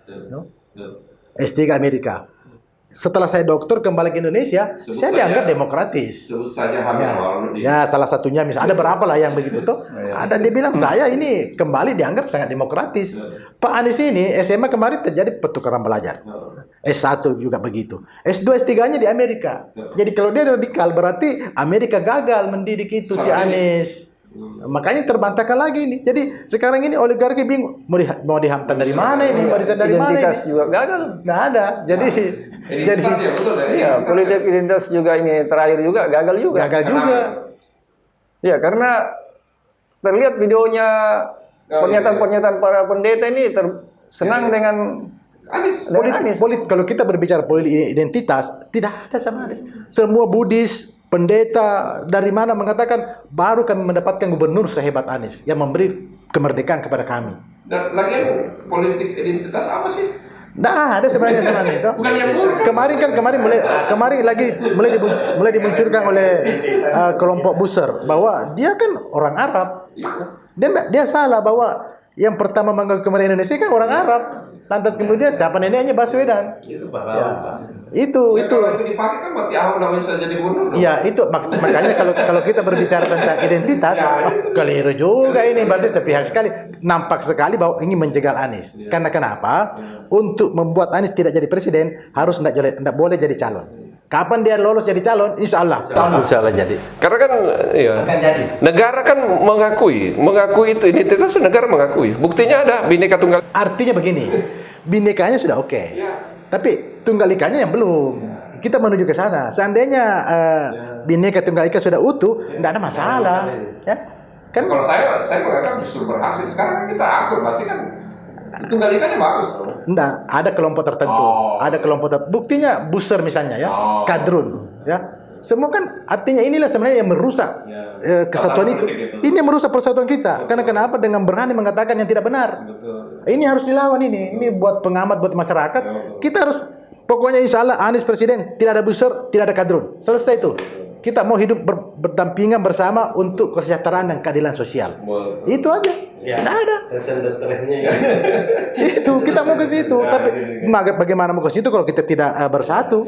S3 Amerika. Setelah saya doktor kembali ke Indonesia, saya dianggap demokratis. Sebut saja Ya, salah satunya misalnya ada berapa lah yang begitu tuh. Ada dia bilang saya ini kembali dianggap sangat demokratis. Pak Anies ini SMA kemarin terjadi pertukaran pelajar. S1 juga begitu. S2, S3-nya di Amerika. Jadi kalau dia radikal berarti Amerika gagal mendidik itu si Anies. Makanya terbantahkan lagi ini. Jadi sekarang ini oligarki bingung mau dihantam dari mana ini, mau dari mana Identitas ini? juga gagal. Nggak ada. Jadi Iya, politik identitas juga ini terakhir juga gagal juga. gagal juga. Ya, karena terlihat videonya pernyataan-pernyataan para pendeta ini senang dengan Anies. Anies. Kalau kita berbicara politik identitas, tidak ada sama Anies. Semua Buddhis, pendeta dari mana mengatakan baru kami mendapatkan gubernur sehebat Anies yang memberi kemerdekaan kepada kami. Dan lagian politik identitas apa sih? Nah, ada sebenarnya sama itu. Bukan yang buruk. Kemarin mulai dimunculkan oleh kelompok Buser bahwa dia kan orang Arab. Dia salah bahwa yang pertama menganggap kemerdekaan Indonesia kan orang Arab. Lantas kemudian siapa neneknya Baswedan? Itu pahlawan. Itu. Kalau itu dipakai kan berarti Ahok namanya bisa jadi gubernur. Iya, itu makanya kalau kita berbicara tentang identitas, keliru juga ini, berarti sepihak sekali. Nampak sekali bahwa ingin menjegal Anies. Karena kenapa? Untuk membuat Anies tidak jadi presiden, harus tidak boleh jadi calon. Kapan dia lolos jadi calon? Insya Allah. Insya Allah jadi. Karena kan negara kan mengakui itu identitas, negara mengakui. Buktinya ada Bhinneka Tunggal. Artinya begini, binekanya sudah oke. Tapi tunggal ikanya yang belum. Kita menuju ke sana. Seandainya Bhinneka Tunggal Ika sudah utuh, tidak ada masalah. Ya, kan? Kalau saya menganggap justru berhasil. Sekarang kan kita akur, berarti kan tunggal ikanya bagus. Enggak, ada kelompok tertentu. Ada kelompok tertentu. Buktinya Buser misalnya ya, Kadrun, ya. Semua kan artinya inilah sebenarnya yang merusak kesatuan itu. Ini yang merusak persatuan kita. Karena kenapa? Dengan berani mengatakan yang tidak benar. Ini harus dilawan ini. Ini buat pengamat, buat masyarakat. Kita harus pokoknya insya Allah Anies presiden, tidak ada Buser, tidak ada Kadrun. Selesai itu. Kita mau hidup berdampingan bersama untuk kesejahteraan dan keadilan sosial. Itu aja. Ya. Nggak ada. Itu kita mau ke situ. Tapi bagaimana mau ke situ kalau kita tidak bersatu?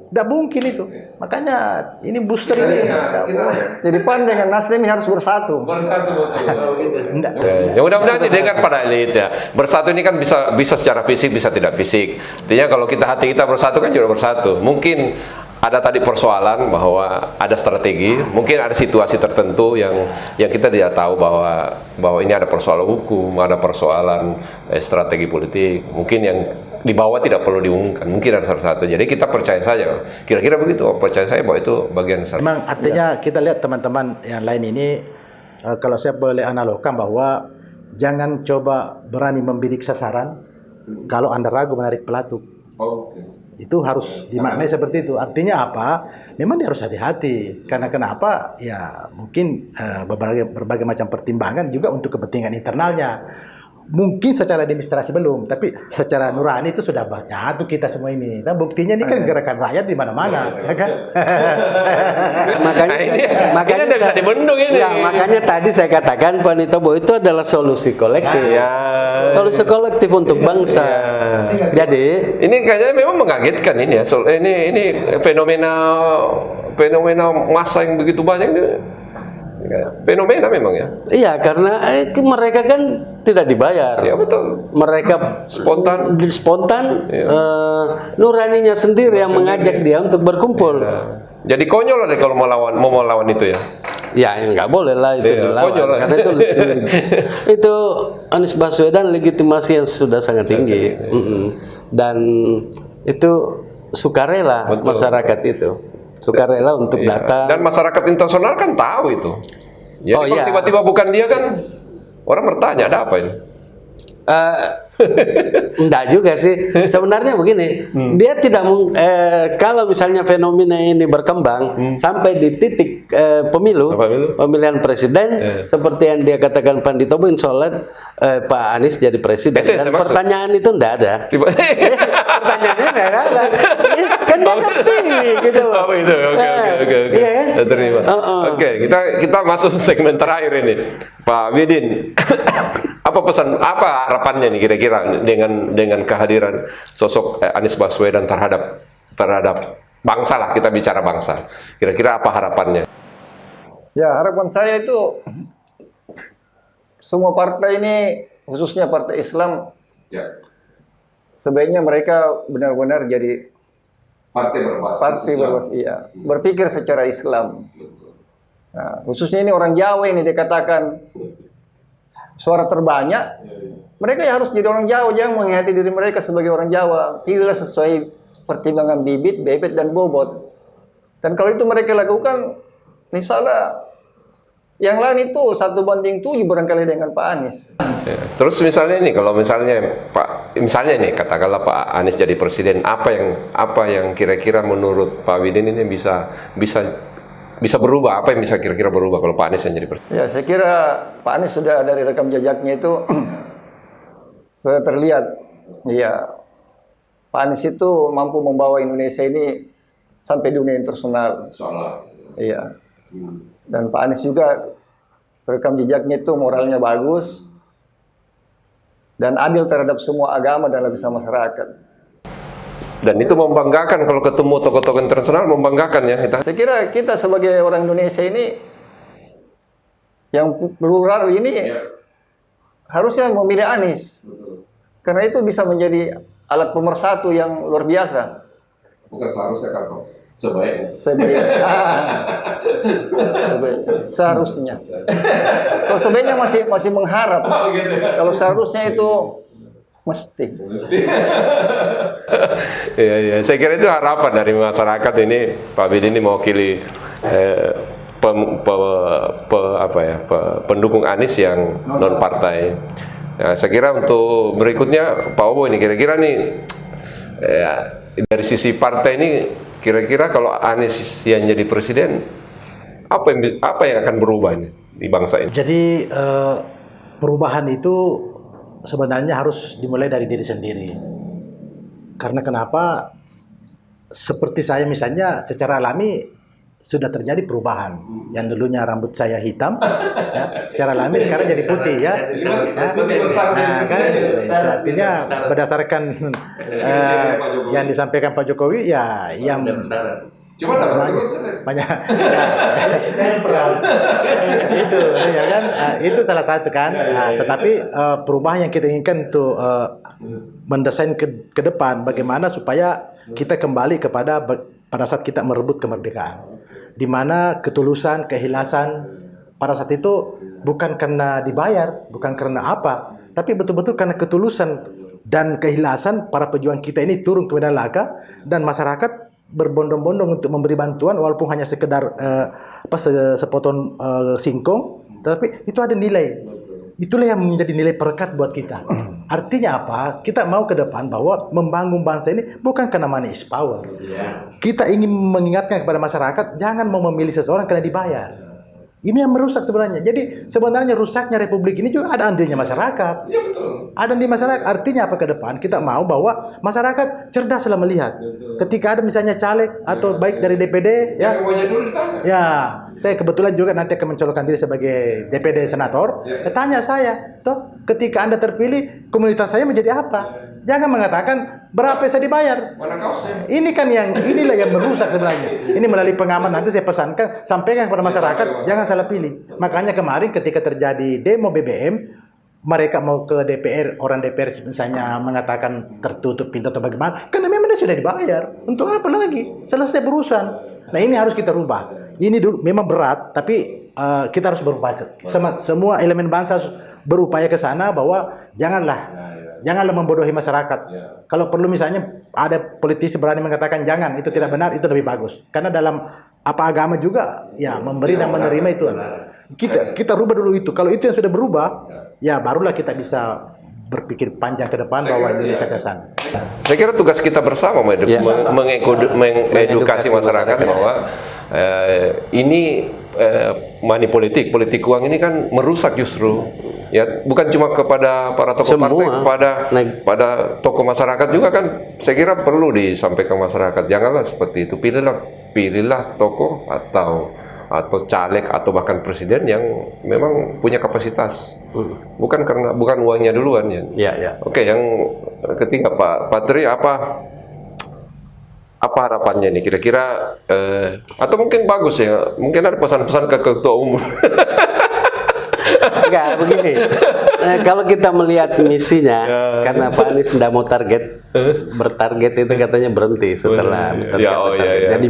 Tidak mungkin itu. Makanya ini booster ini. Jadi PAN dengan Nasdem ini harus bersatu. Betul. Enggak. Ya mudah-mudahan didengar pada elit ya. Bersatu ini kan bisa secara fisik, bisa tidak fisik. Artinya kalau hati kita bersatu kan juga bersatu. Mungkin ada tadi persoalan bahwa ada strategi, mungkin ada situasi tertentu yang kita tidak tahu bahwa ini ada persoalan hukum, ada persoalan strategi politik, mungkin yang di bawah tidak perlu diumumkan, mungkin ada salah satu. Jadi kita percaya saja, kira-kira begitu, percaya saya bahwa itu bagian besar. Memang artinya kita lihat teman-teman yang lain ini, kalau saya boleh analogkan bahwa jangan coba berani membidik sasaran kalau Anda ragu menarik pelatuk. Itu harus dimaknai seperti itu. Artinya apa? Memang dia harus hati-hati. Karena kenapa? Ya mungkin berbagai macam pertimbangan juga untuk kepentingan internalnya. mungkin secara administrasi belum, tapi secara nurani itu sudah banyak tuh kita semua ini. Nah, buktinya ini kan gerakan rakyat di mana-mana, ya kan? makanya ini udah bisa dibendung ini. Ya, makanya tadi saya katakan Panitobo itu adalah solusi kolektif. Ya. Solusi kolektif untuk bangsa. Jadi Ini kayaknya memang mengagetkan ini ya. Ini fenomena massa yang begitu banyak ini. Fenomena memang ya. iya, karena mereka kan tidak dibayar. Ya betul. Mereka Spontan. nuraninya sendiri yang mengajak dia untuk berkumpul. Jadi konyol lah deh kalau mau melawan itu ya. Ya nggak boleh lah itu Iya, dilawan konyol lah. karena itu Anies Baswedan legitimasi yang sudah sangat tinggi. Dan itu sukarela masyarakat itu. Sukarela untuk datang. Dan masyarakat internasional kan tahu itu. Jadi Oh, kalau iya. tiba-tiba bukan dia kan orang bertanya ada apa ini? Enggak juga sih. Sebenarnya begini, dia tidak kalau misalnya fenomena ini berkembang sampai di titik pemilihan presiden, seperti yang dia katakan Panditobo, insya Allah Pak Anies jadi presiden. Itu yang Dan saya maksud. pertanyaan itu enggak ada. Pertanyaannya enggak ada. Kan dia ngerti gitu. Oh itu, oke. Iya kan? Saya terima. Oke, kita masuk segmen terakhir ini, Pak Widin. Apa harapannya nih kira-kira dengan kehadiran sosok Anies Baswedan terhadap bangsa lah, kita bicara bangsa. Kira-kira apa harapannya? Ya, harapan saya itu semua partai ini, khususnya partai Islam, sebaiknya mereka benar-benar jadi Partai berbasis, iya, berpikir secara Islam. Nah, khususnya ini orang Jawa ini dikatakan suara terbanyak, mereka ya harus jadi orang Jawa, jangan menghayati diri mereka sebagai orang Jawa. Pilihlah sesuai pertimbangan bibit, bebet, dan bobot. Dan kalau itu mereka lakukan, misalnya yang lain itu 1:7 barangkali dengan Pak Anies. Ya. Terus misalnya nih, kalau misalnya nih katakanlah Pak Anies jadi presiden, apa yang kira-kira menurut Pak Widin ini bisa berubah? Apa yang bisa kira-kira berubah kalau Pak Anies yang jadi presiden? Ya, saya kira Pak Anies sudah dari rekam jejaknya itu sudah terlihat. Ya, Pak Anies itu mampu membawa Indonesia ini sampai dunia internasional. Iya. Dan Pak Anies juga rekam jejaknya itu moralnya bagus dan adil terhadap semua agama dan lapisan masyarakat. Dan itu membanggakan kalau ketemu tokoh-tokoh internasional, membanggakan ya kita. Saya kira kita sebagai orang Indonesia ini yang plural ini harusnya memilih Anies. Karena itu bisa menjadi alat pemersatu yang luar biasa. Bukan seharusnya kan, sebaiknya. Seharusnya. Kalau sebaiknya masih mengharap. Kalau seharusnya itu mesti. Iya. Saya kira itu harapan dari masyarakat ini. Pak Widin ini mewakili pendukung Anies yang non partai. Nah, saya kira untuk berikutnya Pak Obo ini kira-kira nih dari sisi partai ini kira-kira kalau Anies yang jadi presiden apa yang akan berubah ini di bangsa ini? Jadi perubahan itu sebenarnya harus dimulai dari diri sendiri. Karena kenapa? Seperti saya misalnya secara alami sudah terjadi perubahan. Yang dulunya rambut saya hitam, ya, secara alami sekarang jadi putih ya. Nah, kan artinya berdasarkan yang disampaikan Pak Jokowi ya yang banyak itu ya kan, itu salah satu kan. Tetapi perubahan yang kita inginkan untuk mendesain ke depan bagaimana supaya kita kembali kepada pada saat kita merebut kemerdekaan, di mana ketulusan, keikhlasan pada saat itu bukan karena dibayar, bukan karena apa, tapi betul-betul karena ketulusan dan keikhlasan para pejuang kita ini turun ke medan laga dan masyarakat berbondong-bondong untuk memberi bantuan walaupun hanya sekedar sepotong singkong, tapi itu ada nilai. Itulah yang menjadi nilai perekat buat kita. Artinya apa? Kita mau ke depan bahwa membangun bangsa ini bukan karena money is power. Kita ingin mengingatkan kepada masyarakat jangan mau memilih seseorang karena dibayar. Ini yang merusak sebenarnya. Jadi sebenarnya rusaknya Republik ini juga ada andilnya masyarakat. Iya betul. Ada di masyarakat. Artinya apa ke depan? Kita mau bahwa masyarakat cerdas dalam melihat. Ketika ada misalnya caleg atau baik dari DPD, ya, Dulu ditanya. ya, saya kebetulan juga nanti akan mencalonkan diri sebagai DPD senator. Tanya saya, toh, ketika Anda terpilih, komunitas saya menjadi apa? Jangan mengatakan berapa yang saya dibayar. Mana kaosnya? Ini kan inilah yang merusak sebenarnya. Ini melalui pengaman nanti saya pesankan, sampaikan kepada masyarakat, jangan salah pilih. Makanya kemarin ketika terjadi demo BBM, mereka mau ke DPR, orang DPR misalnya mengatakan tertutup pintu atau bagaimana, karena memang dia sudah dibayar. Untuk apa lagi? Selesai berurusan. Nah ini harus kita rubah. Ini dulu memang berat, tapi kita harus berupaya. Semua elemen bangsa harus berupaya ke sana bahwa janganlah membodohi masyarakat. Kalau perlu misalnya ada politisi berani mengatakan jangan, itu tidak benar, itu lebih bagus. Karena dalam agama juga ya memberi dan menerima itu. Kita rubah dulu itu. Kalau itu yang sudah berubah, ya barulah kita bisa berpikir panjang ke depan bahwa Indonesia ke sana. Saya kira tugas kita bersama mengedukasi masyarakat bahwa ini money politik uang ini kan merusak justru. Ya, bukan cuma kepada para tokoh partai, pada tokoh masyarakat juga kan saya kira perlu disampaikan masyarakat. Janganlah seperti itu. Pilihlah tokoh atau caleg atau bahkan presiden yang memang punya kapasitas. Bukan uangnya duluan ya. Oke, yang ketiga Pak Tri, apa harapannya nih kira-kira atau mungkin bagus ya, mungkin ada pesan-pesan ke ketua umum. Enggak, begini. Kalau kita melihat misinya, karena Pak Anies tidak mau bertarget itu katanya berhenti setelah target. Jadi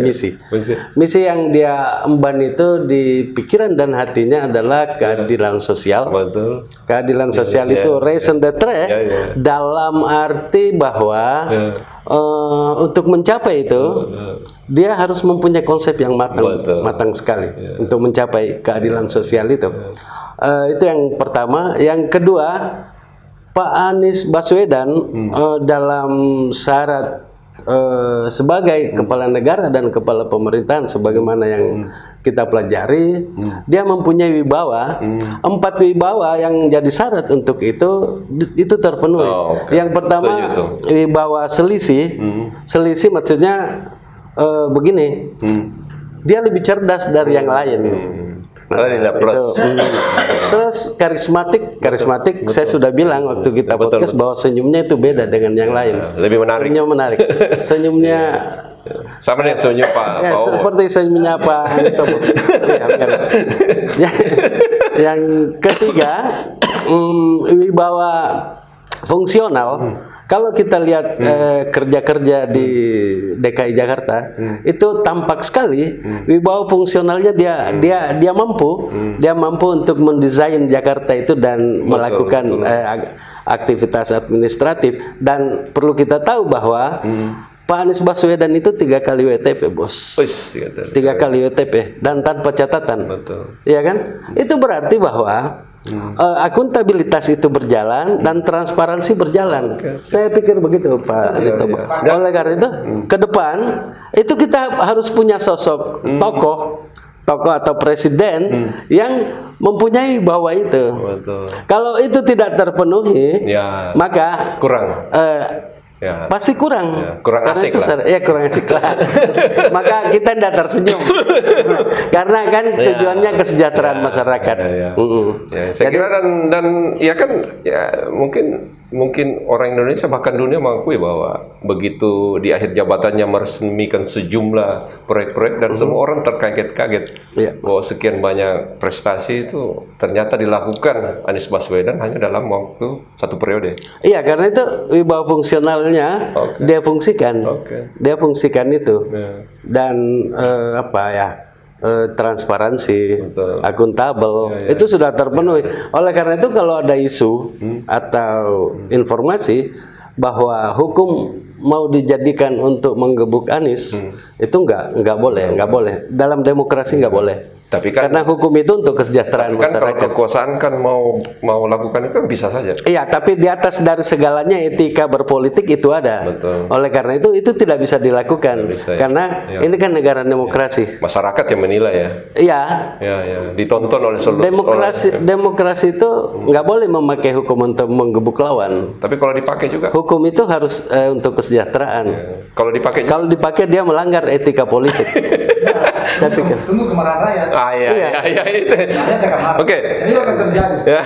misi yang dia emban itu di pikiran dan hatinya adalah keadilan sosial. Betul. Keadilan sosial itu raison d'être dalam arti bahwa untuk mencapai itu dia harus mempunyai konsep yang matang sekali untuk mencapai keadilan sosial itu. Itu yang pertama. Yang kedua, Pak Anies Baswedan dalam syarat sebagai kepala negara dan kepala pemerintahan sebagaimana yang kita pelajari, dia mempunyai wibawa. 4 wibawa yang jadi syarat untuk itu terpenuhi. Yang pertama, wibawa selisih. Selisih maksudnya begini, dia lebih cerdas dari yang lain. Terus karismatik, betul. Saya sudah bilang waktu kita podcast bahwa senyumnya itu beda dengan yang lain. Lebih menarik. Senyumnya menarik. Senyumnya sama dengan senyum Pak. Seperti senyumnya Pak Anito. Yang ketiga, wibawa fungsional. Kalau kita lihat kerja-kerja di DKI Jakarta, itu tampak sekali wibawa fungsionalnya dia mampu untuk mendesain Jakarta itu dan melakukan aktivitas administratif. Dan perlu kita tahu bahwa Pak Anies Baswedan itu 3 kali WTP, bos. 3 kali WTP dan tanpa catatan. Iya kan? Itu berarti bahwa akuntabilitas itu berjalan dan transparansi berjalan. Saya pikir begitu Pak Anito. Oleh karena itu ke depan itu kita harus punya sosok tokoh atau presiden yang mempunyai bawah itu. Kalau itu tidak terpenuhi, maka kurang. Pasti kurang. Kurang asik lah. Kurang asik lah. Maka kita tidak tersenyum. Karena kan tujuannya kesejahteraan masyarakat. Saya kira dan ya kan mungkin orang Indonesia bahkan dunia mengakui bahwa begitu di akhir jabatannya meresmikan sejumlah proyek-proyek dan semua orang terkaget-kaget bahwa sekian banyak prestasi itu ternyata dilakukan Anies Baswedan hanya dalam waktu 1 periode. Iya, karena itu wibawa fungsionalnya dia fungsikan. Dia fungsikan itu. Dan transparansi, akuntabel, itu sudah terpenuhi. Oleh karena itu kalau ada isu atau informasi bahwa hukum mau dijadikan untuk menggebuk Anies, itu nggak boleh. Dalam demokrasi nggak boleh. Tapi kan, Karena hukum itu untuk kesejahteraan kan kalau masyarakat. kekuasaan kan mau lakukan itu kan bisa saja. Iya, tapi di atas dari segalanya etika berpolitik itu ada. Betul. Oleh karena itu tidak bisa dilakukan. Tidak bisa, ya. Karena ini kan negara demokrasi. Masyarakat yang menilai ya. Iya. Ya, ditonton oleh seluruh. Demokrasi itu nggak boleh memakai hukum untuk menggebuk lawan. Tapi kalau dipakai juga. Hukum itu harus untuk kesejahteraan. Kalau dipakai juga. Kalau dipakai dia melanggar etika politik. Saya pikir. Tunggu kemarahan rakyat. Iya, itu. Rakyat akan marah. Oke. Ini akan terjadi. Ya.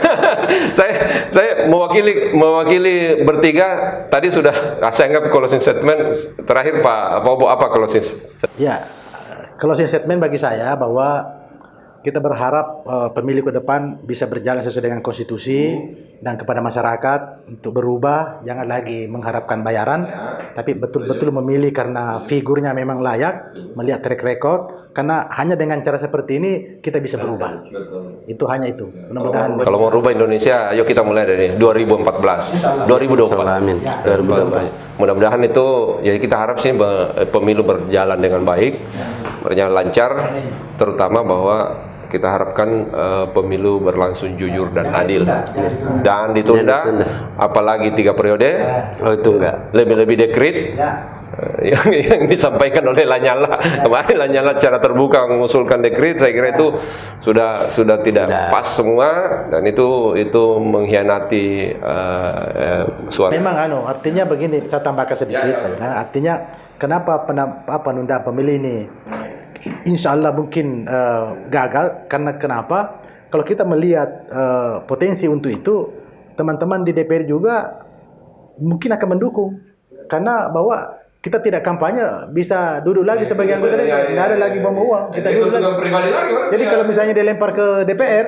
saya mewakili bertiga tadi sudah saya anggap closing statement terakhir Pak Bobo, apa closing statement? Ya, closing statement bagi saya bahwa kita berharap pemilu ke depan bisa berjalan sesuai dengan konstitusi dan kepada masyarakat untuk berubah, jangan lagi mengharapkan bayaran, tapi betul-betul memilih karena figurnya memang layak, melihat track record, karena hanya dengan cara seperti ini kita bisa berubah. Itu hanya itu. Mudah-mudahan. Kalau mau rubah Indonesia, ayo kita mulai dari 2014, 2024. Amin. 2024. Mudah-mudahan itu ya kita harap sih pemilu berjalan dengan baik, berjalan lancar, terutama bahwa kita harapkan pemilu berlangsung jujur dan adil dan ditunda, apalagi 3 periode. Oh itu enggak. Lebih-lebih dekret yang disampaikan oleh Lanyala kemarin. Lanyala secara terbuka mengusulkan dekret, saya kira itu sudah tidak pas semua, dan itu mengkhianati suara. Memang artinya begini, saya tambahkan sedikit. Artinya kenapa penundaan pemilu ini insya Allah mungkin gagal, karena kenapa? Kalau kita melihat potensi untuk itu, teman-teman di DPR juga mungkin akan mendukung, karena bahwa kita tidak kampanye bisa duduk lagi sebagai anggota DPR, nggak ada lagi bom uang, kita duduk lagi. Jadi kalau misalnya dilempar ke DPR,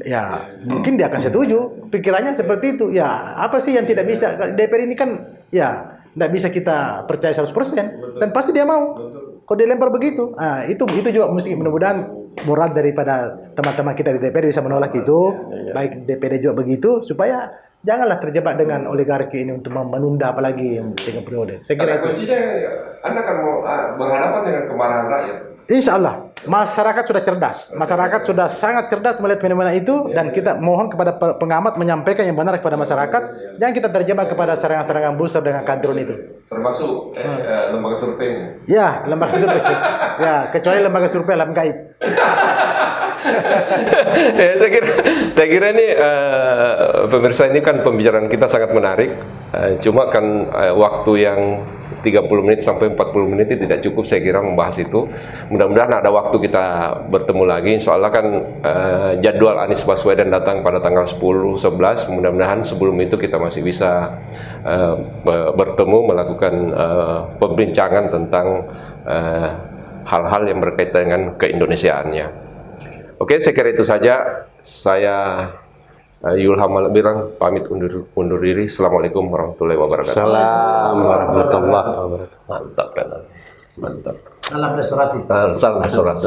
ya mungkin dia akan setuju. Pikirannya seperti itu. Ya apa sih yang tidak bisa? DPR ini kan ya tidak bisa kita percaya 100%, dan pasti dia mau. Kalau dilempar begitu, itu juga mesti, mudah-mudahan moral daripada teman-teman kita di DPR bisa menolak itu, baik DPD juga begitu, supaya janganlah terjebak dengan oligarki ini untuk menunda apalagi yang 3 periode. Saya kira itu. Kuncinya Anda akan berhadapan dengan kemarahan rakyat. Insya Allah, masyarakat sudah cerdas. Masyarakat sudah sangat cerdas melihat fenomena itu, dan kita mohon kepada pengamat menyampaikan yang benar kepada masyarakat. Jangan kita terjebak kepada serangan-serangan booster dengan kadrun itu. Termasuk lembaga survei. Ya, lembaga survei. Ya, kecuali lembaga survei alam gaib. Ya, saya kira ini pemirsa, ini kan pembicaraan kita sangat menarik. Cuma kan waktu yang 30 menit sampai 40 menit itu tidak cukup saya kira membahas itu. Mudah-mudahan ada waktu kita bertemu lagi. Soalnya kan jadwal Anies Baswedan datang pada tanggal 10-11. Mudah-mudahan sebelum itu kita masih bisa bertemu, melakukan pembincangan tentang hal-hal yang berkaitan dengan keindonesiaannya. Oke, saya kira itu saja. Saya Yulham Malabiran pamit undur diri. Assalamualaikum warahmatullahi wabarakatuh. Salam warahmatullahi wabarakatuh. Mantap kan? Mantap. Salam restorasi. Salam restorasi.